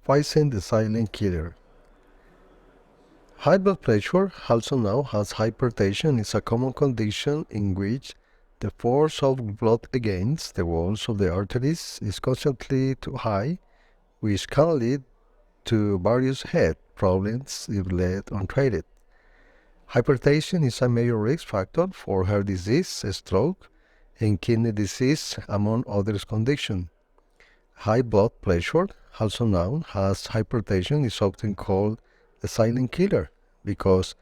Facing the silent killer. High blood pressure, also known as hypertension, is a common condition in which the force of blood against the walls of the arteries is constantly too high, which can lead to various health problems if left untreated. Hypertension is a major risk factor for heart disease, stroke, and kidney disease, among other conditions. High blood pressure, also known as hypertension, is often called the silent killer because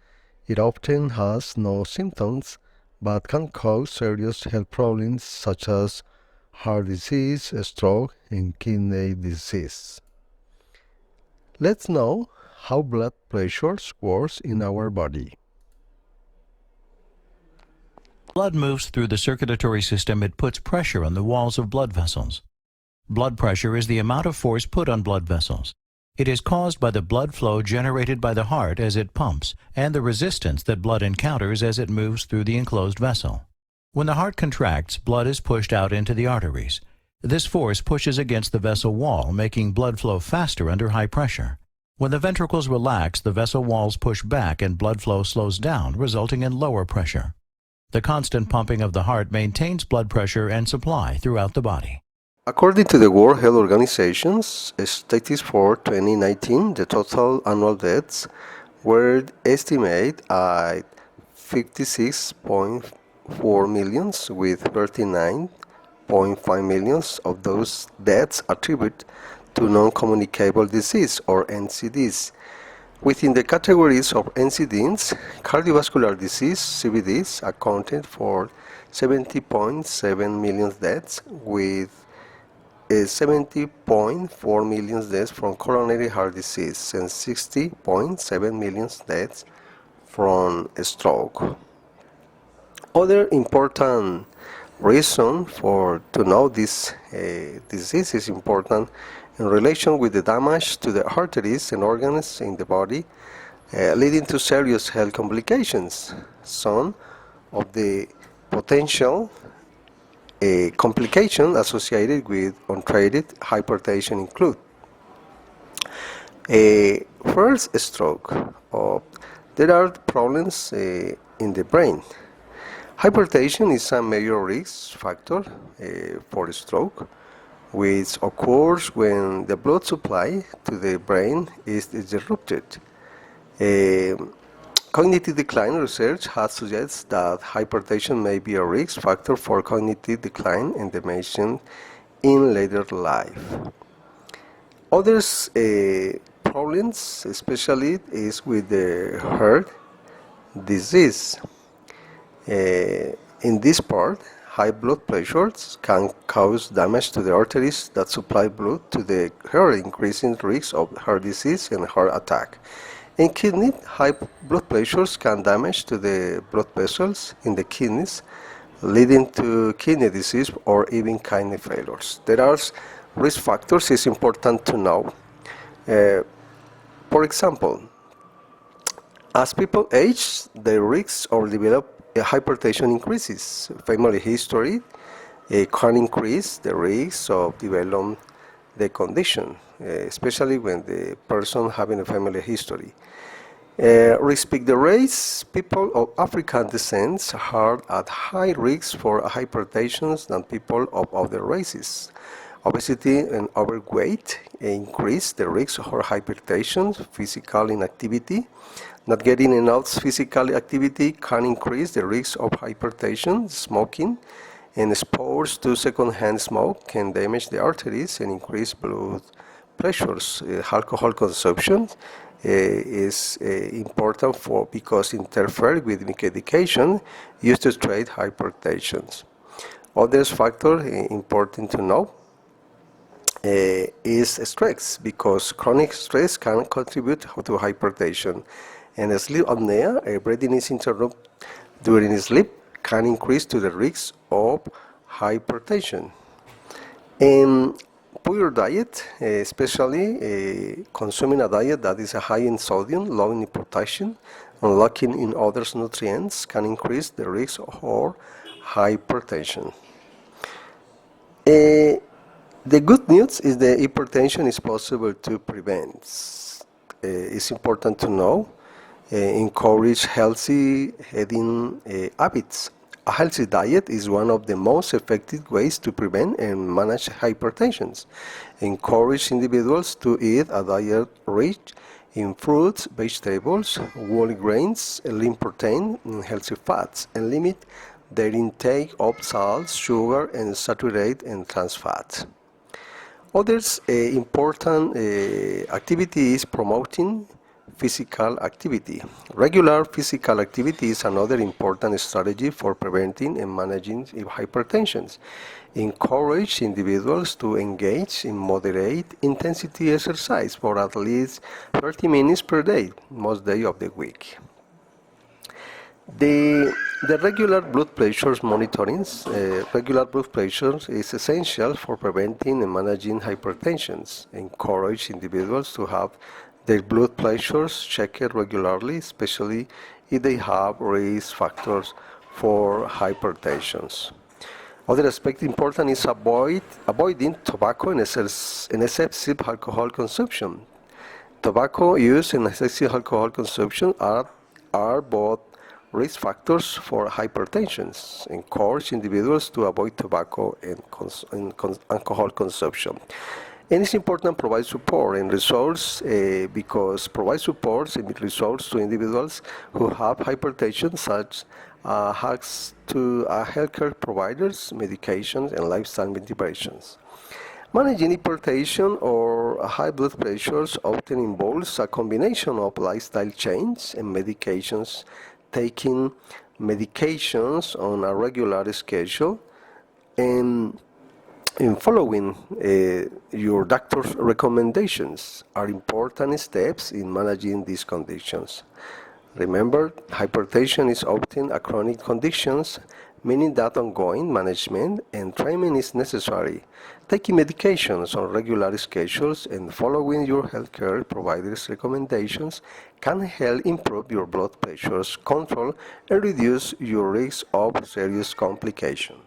it often has no symptoms but can cause serious health problems such as heart disease, stroke, and kidney disease. Let's know how blood pressure works in our body. Blood moves through the circulatory system. It puts pressure on the walls of blood vessels. Blood pressure is the amount of force put on blood vessels. It is caused by the blood flow generated by the heart as it pumps and the resistance that blood encounters as it moves through the enclosed vessel. When the heart contracts, blood is pushed out into the arteries. This force pushes against the vessel wall, making blood flow faster under high pressure. When the ventricles relax, the vessel walls push back and blood flow slows down, resulting in lower pressure. The constant pumping of the heart maintains blood pressure and supply throughout the body. According to the World Health Organization's statistics for 2019, the total annual deaths were estimated at 56.4 million, with 39.5 million of those deaths attributed to non-communicable disease or NCDs. Within the categories of NCDs, cardiovascular disease (CVDs) accounted for 70.7 million deaths, with 70.4 million deaths from coronary heart disease and 60.7 million deaths from stroke. Other important reason to know this disease is important in relation with the damage to the arteries and organs in the body, leading to serious health complications. Some of the potential complications associated with untreated hypertension include first, stroke. There are problems in the brain. Hypertension is a major risk factor for stroke, which occurs when the blood supply to the brain is disrupted. Cognitive decline research has suggested that hypertension may be a risk factor for cognitive decline and dementia in later life. Other problems, especially, is with the heart disease. In this part, high blood pressures can cause damage to the arteries that supply blood to the heart, increasing risk of heart disease and heart attack. In kidney, high blood pressures can damage to the blood vessels in the kidneys, leading to kidney disease or even kidney failures. There are risk factors it's important to know. For example, as people age, the risk of develop hypertension increases. Family history can increase the risk of developing the condition, especially when the person having a family history. Respect the race, people of African descent are at high risk for hypertension than people of other races. Obesity and overweight increase the risk for hypertension. Physical inactivity, not getting enough physical activity, can increase the risk of hypertension. Smoking and exposure to secondhand smoke can damage the arteries and increase blood pressures. Alcohol consumption is important because it interferes with medication used to treat hypertension. Other factor important to know is stress, because chronic stress can contribute to hypertension. And sleep apnea, breathing is interrupted during sleep, can increase to the risk of hypertension. And poor diet, especially consuming a diet that is high in sodium, low in potassium, and lacking in other nutrients, can increase the risk of hypertension. The good news is that hypertension is possible to prevent. It's important to know. Encourage healthy eating habits. A healthy diet is one of the most effective ways to prevent and manage hypertension. Encourage individuals to eat a diet rich in fruits, vegetables, whole grains, lean protein, and healthy fats, and limit their intake of salt, sugar, and saturated and trans fats. Others important activity is promoting physical activity. Regular physical activity is another important strategy for preventing and managing hypertension. Encourage individuals to engage in moderate intensity exercise for at least 30 minutes per day, most days of the week. The regular blood pressure monitoring, regular blood pressure is essential for preventing and managing hypertension. Encourage individuals to have their blood pressures checked regularly, especially if they have risk factors for hypertension. Other aspect important is avoiding tobacco and excessive alcohol consumption. Tobacco use and excessive alcohol consumption are both risk factors for hypertension. Encourage individuals to avoid tobacco and alcohol consumption. And it's important to provide support and resources because provide support and results to individuals who have hypertension, such as to healthcare providers, medications, and lifestyle interventions. Managing hypertension or high blood pressures often involves a combination of lifestyle change and medications, taking medications on a regular schedule, and following your doctor's recommendations are important steps in managing these conditions. Remember, hypertension is often a chronic condition, meaning that ongoing management and treatment is necessary. Taking medications on regular schedules and following your healthcare provider's recommendations can help improve your blood pressure control and reduce your risk of serious complications.